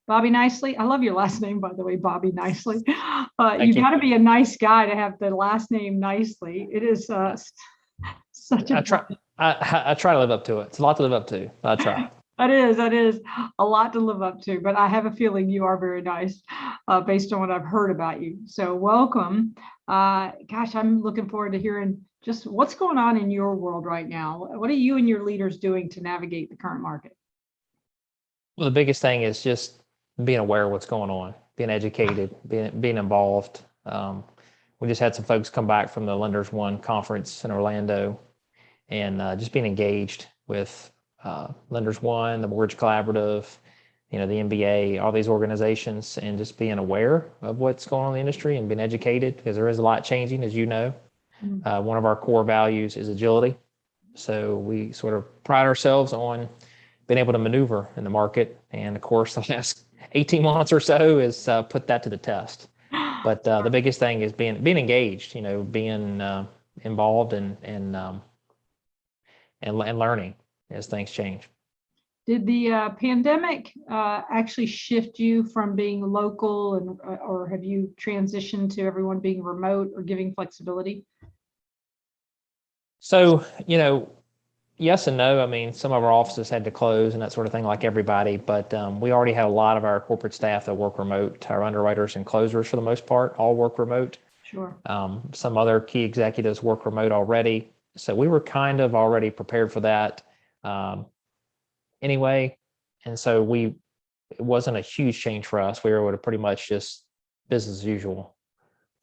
Bobby Nicely. I love your last name, by the way, Bobby Nicely. You Thank you. got to be a nice guy to have the last name Nicely. It is such a I try. I try to live up to it. It's a lot to live up to. I try. that is a lot to live up to, but I have a feeling you are very nice, based on what I've heard about you. So welcome. Gosh, I'm looking forward to hearing just what's going on in your world right now. What are you and your leaders doing to navigate the current market? Well, the biggest thing is just being aware of what's going on, being educated, being involved. We just had some folks come back from the Lenders One conference in Orlando, and just being engaged with Lenders One, the Mortgage Collaborative, the MBA, all these organizations, and just being aware of what's going on in the industry and being educated, because there is a lot changing, as you know. One of our core values is agility. So we sort of pride ourselves on being able to maneuver in the market. And of course, the last 18 months or so has put that to the test. But the biggest thing is being engaged, being involved and learning as things change. Did the pandemic actually shift you from being local, and or have you transitioned to everyone being remote or giving flexibility? So, yes and no. I mean, some of our offices had to close and that sort of thing, like everybody, but we already had a lot of our corporate staff that work remote. Our underwriters and closers, for the most part, all work remote. Sure. Some other key executives work remote already. So we were kind of already prepared for that anyway. And so it wasn't a huge change for us. We were able to pretty much just business as usual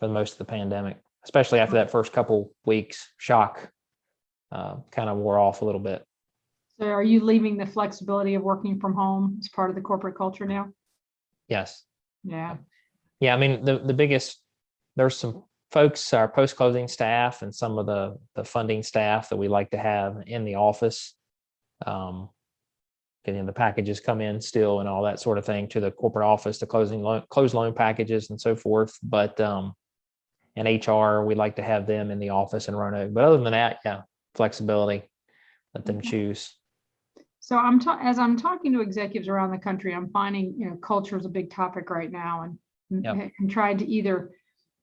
for most of the pandemic, especially after that first couple weeks shock kind of wore off a little bit. So are you leaving the flexibility of working from home as part of the corporate culture now? Yes. Yeah. Yeah. I mean, the biggest, there's some folks, our post-closing staff and some of the funding staff that we like to have in the office. Getting the packages come in still and all that sort of thing to the corporate office, the closed loan packages and so forth. But in HR, we like to have them in the office in Roanoke. But other than that, yeah, flexibility, let them choose. So as I'm talking to executives around the country, I'm finding, culture is a big topic right now, and trying to either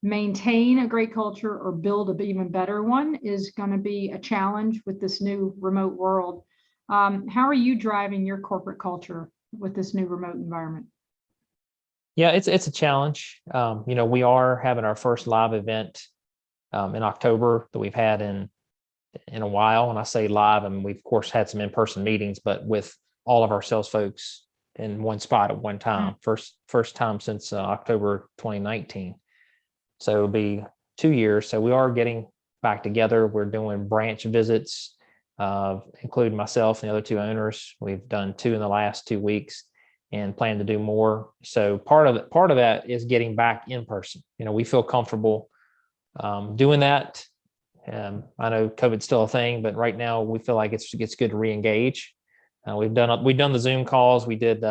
maintain a great culture or build an even better one is going to be a challenge with this new remote world. How are you driving your corporate culture with this new remote environment? Yeah, it's a challenge. We are having our first live event in October that we've had in a while. And I say live, I mean, we've of course had some in-person meetings, but with all of our sales folks in one spot at one time. First time since October 2019. So it'll be 2 years. So we are getting back together. We're doing branch visits, including myself and the other two owners. We've done 2 in the last 2 weeks and plan to do more. So part of that is getting back in person. We feel comfortable doing that. I know COVID's still a thing, but right now we feel like it's good to re-engage. We've done the Zoom calls. We did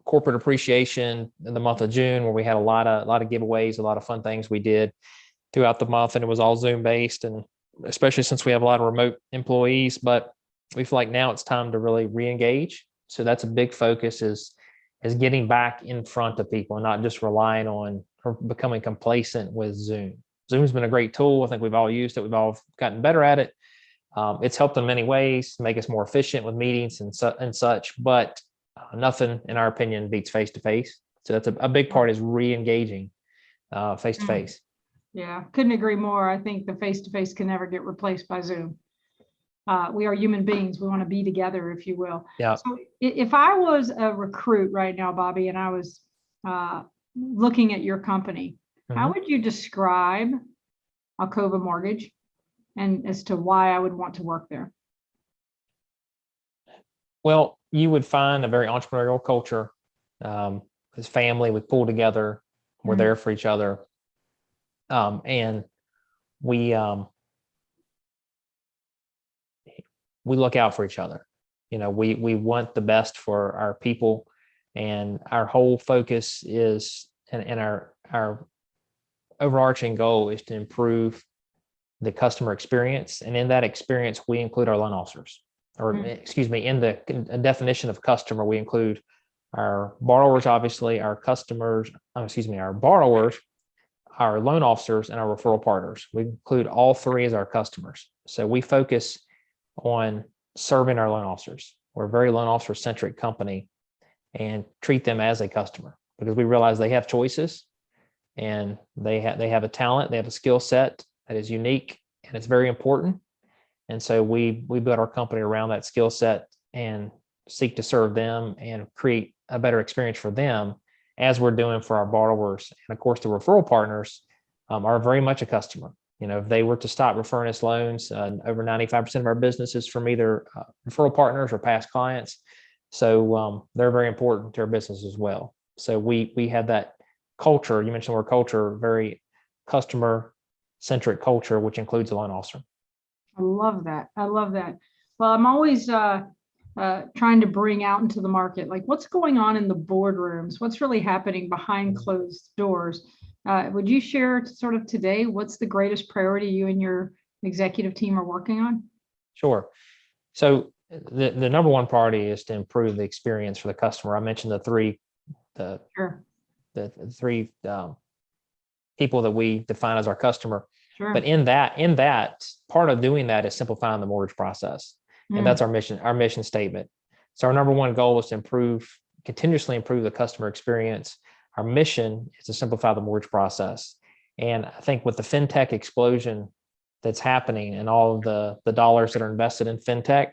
corporate appreciation in the month of June, where we had a lot of giveaways, a lot of fun things we did throughout the month, and it was all Zoom based, and especially since we have a lot of remote employees. But we feel like now it's time to really re-engage. So that's a big focus is getting back in front of people and not just relying on or becoming complacent with Zoom. Zoom's been a great tool. I think we've all used it. We've all gotten better at it. It's helped in many ways, make us more efficient with meetings and such, but nothing, in our opinion, beats face-to-face. So that's a big part, is re-engaging face-to-face. Yeah, couldn't agree more. I think the face-to-face can never get replaced by Zoom. We are human beings. We want to be together, if you will. Yeah. So if I was a recruit right now, Bobby, and I was looking at your company, how would you describe ALCOVA Mortgage, and as to why I would want to work there? Well, you would find a very entrepreneurial culture. As family, we pull together. We're there for each other. And we look out for each other. We want the best for our people, and our whole focus is, and our overarching goal is to improve the customer experience. And in that experience, we include our loan officers. or excuse me, in the definition of customer, we include our borrowers, obviously, our customers, our borrowers, our loan officers, and our referral partners. We include all three as our customers. So we focus on serving our loan officers. We're a very loan officer centric company and treat them as a customer because we realize they have choices and they have a talent, they have a skill set that is unique and it's very important. And so we build our company around that skill set and seek to serve them and create a better experience for them as we're doing for our borrowers. And of course, the referral partners are very much a customer. You know, if they were to stop referring us loans, over 95% of our business is from either referral partners or past clients. So they're very important to our business as well. So we have that culture. You mentioned the word culture, very customer centric culture, which includes a loan officer. I love that. I love that. Well, I'm always trying to bring out into the market, like what's going on in the boardrooms, what's really happening behind closed doors. Would you share sort of today, what's the greatest priority you and your executive team are working on? Sure. So the number one priority is to improve the experience for the customer. I mentioned the three people that we define as our customer. Sure. But in that part of doing that is simplifying the mortgage process. And that's our mission statement. So our number one goal is to continuously improve the customer experience. Our mission is to simplify the mortgage process. And I think with the fintech explosion that's happening and all of the dollars that are invested in fintech,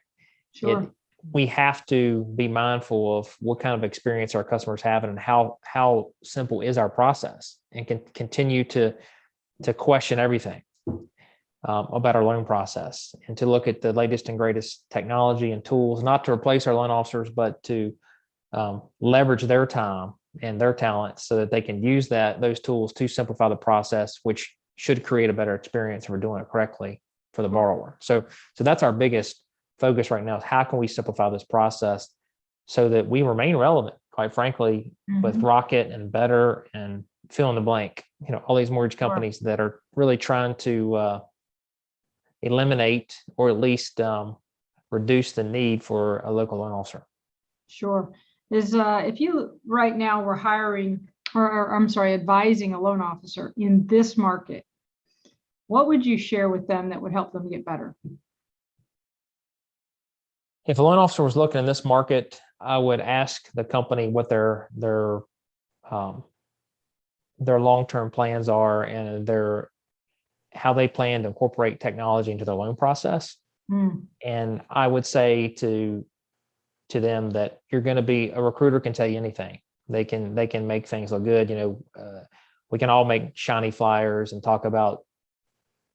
we have to be mindful of what kind of experience our customers have and how simple is our process, and can continue to question everything about our loan process, and to look at the latest and greatest technology and tools, not to replace our loan officers, but to leverage their time and their talents so that they can use those tools to simplify the process, which should create a better experience if we're doing it correctly for the borrower. So that's our biggest focus right now, is how can we simplify this process so that we remain relevant, quite frankly, with Rocket and Better and fill in the blank, all these mortgage companies that are really trying to eliminate or at least reduce the need for a local loan officer. Sure. If you right now were hiring or I'm sorry, advising a loan officer in this market, what would you share with them that would help them get better? If a loan officer was looking in this market, I would ask the company what their long-term plans are and how they plan to incorporate technology into their loan process. And I would say to them that you're going to be a recruiter can tell you anything. They can make things look good. We can all make shiny flyers and talk about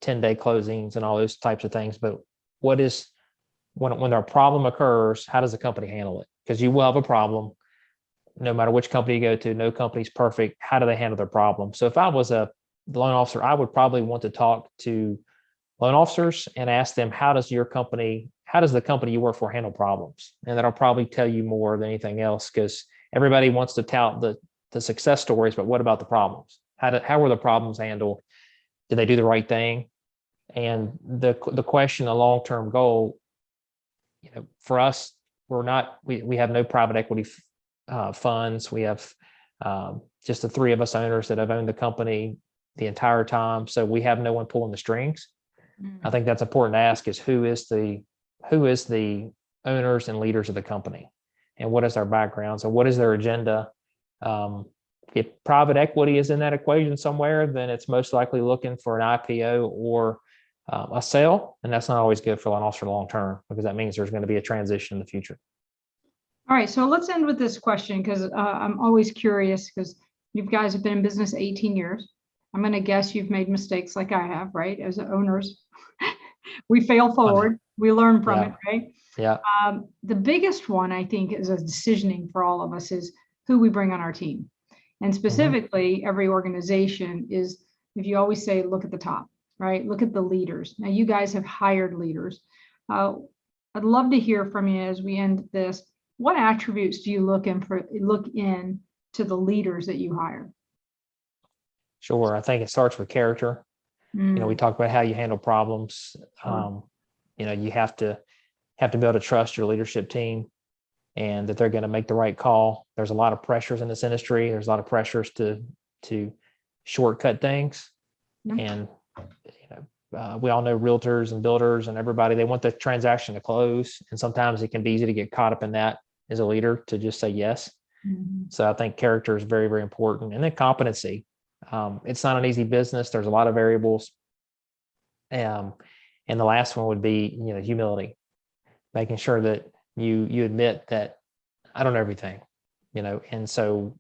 10-day closings and all those types of things. But when a problem occurs, how does the company handle it? Because you will have a problem no matter which company you go to. No company's perfect. How do they handle their problem? So if I was a loan officer, I would probably want to talk to loan officers and ask them, how does the company you work for handle problems? And that'll probably tell you more than anything else, because everybody wants to tout the success stories, but what about the problems? How were the problems handled? Did they do the right thing? And the question, a long-term goal, for us, we have no private equity funds. We have just the three of us owners that have owned the company the entire time. So we have no one pulling the strings. I think that's important to ask, is who is the owners and leaders of the company, and what is their backgrounds and what is their agenda? If private equity is in that equation somewhere, then it's most likely looking for an IPO or a sale, and that's not always good for an officer long term, because that means there's going to be a transition in the future. All right, so let's end with this question, because I'm always curious, because you guys have been in business 18 years. I'm going to guess you've made mistakes like I have, right? As owners, we fail forward, we learn from it, right? Yeah. The biggest one, I think, is a decisioning for all of us is who we bring on our team. And specifically, every organization is, if you always say, look at the top, right? Look at the leaders. Now, you guys have hired leaders. I'd love to hear from you as we end this. What attributes do you look in to the leaders that you hire? Sure. I think it starts with character. We talk about how you handle problems. Sure. You have to have to be able to trust your leadership team and that they're going to make the right call. There's a lot of pressures in this industry. There's a lot of pressures to shortcut things. Yep. And we all know realtors and builders and everybody, they want the transaction to close. And sometimes it can be easy to get caught up in that as a leader, to just say yes. So I think character is very, very important. And then competency. It's not an easy business. There's a lot of variables. And the last one would be, humility, making sure that you admit that I don't know everything, and so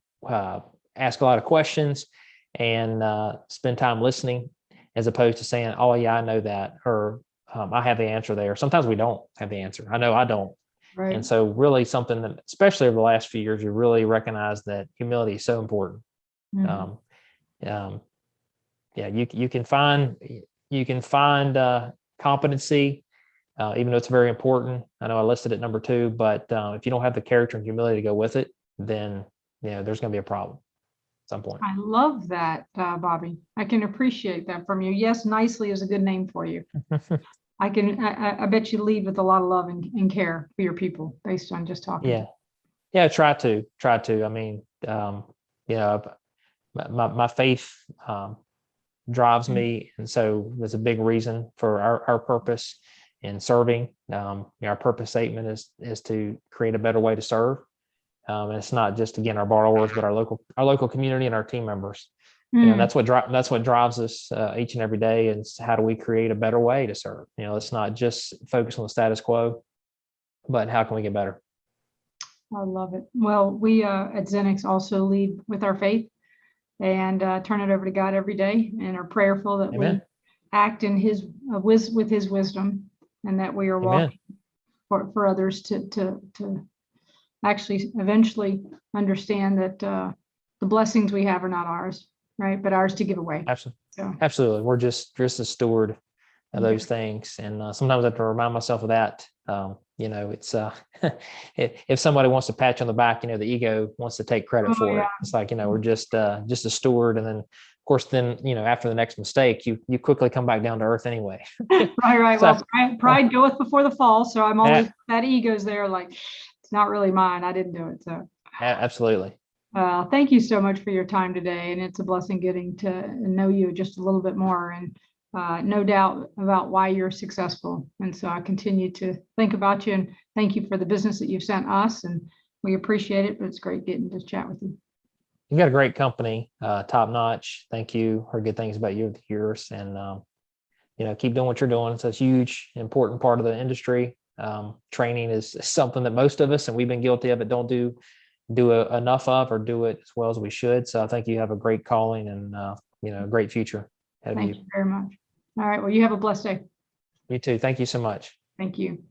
ask a lot of questions and spend time listening, as opposed to saying, oh yeah, I know that, or I have the answer there. Sometimes we don't have the answer. I know I don't. Right. And so really something that, especially over the last few years, we really recognize that humility is so important. Yeah, you can find competency, even though it's very important. I know I listed it number 2, but if you don't have the character and humility to go with it, then there's going to be a problem at some point. I love that, Bobby. I can appreciate that from you. Yes, nicely is a good name for you. I bet you lead with a lot of love and care for your people based on just talking. Yeah. Try to. I mean, my faith drives me, and so there's a big reason for our purpose in serving. Our purpose statement is to create a better way to serve. And it's not just, again, our borrowers, but our local community and our team members. That's what drives us each and every day. And how do we create a better way to serve? It's not just focus on the status quo, but how can we get better? I love it. Well, we at XINNIX also lead with our faith and turn it over to God every day, and are prayerful that Amen. we act in with His wisdom, and that we are walking for others to actually eventually understand that the blessings we have are not ours, right, but ours to give away. Absolutely. So. Absolutely. We're just a steward of those things, and sometimes I have to remind myself of that. It's if somebody wants to pat you on the back, the ego wants to take credit for it. It's like, we're just a steward, and then of course, after the next mistake, you quickly come back down to earth anyway. Right. So, well, pride goeth before the fall, so I'm always that ego's there, like it's not really mine. I didn't do it. So absolutely. Thank you so much for your time today, and it's a blessing getting to know you just a little bit more, and no doubt about why you're successful. And so I continue to think about you, and thank you for the business that you've sent us, and we appreciate it. But it's great getting to chat with you. You got a great company, top notch. Thank you. Heard good things about you over the years, and keep doing what you're doing. It's a huge, important part of the industry. Training is something that most of us, and we've been guilty of it, don't do enough of, or do it as well as we should. So I think you have a great calling and a great future ahead of you. Thank you very much. All right. Well, you have a blessed day. You too. Thank you so much. Thank you.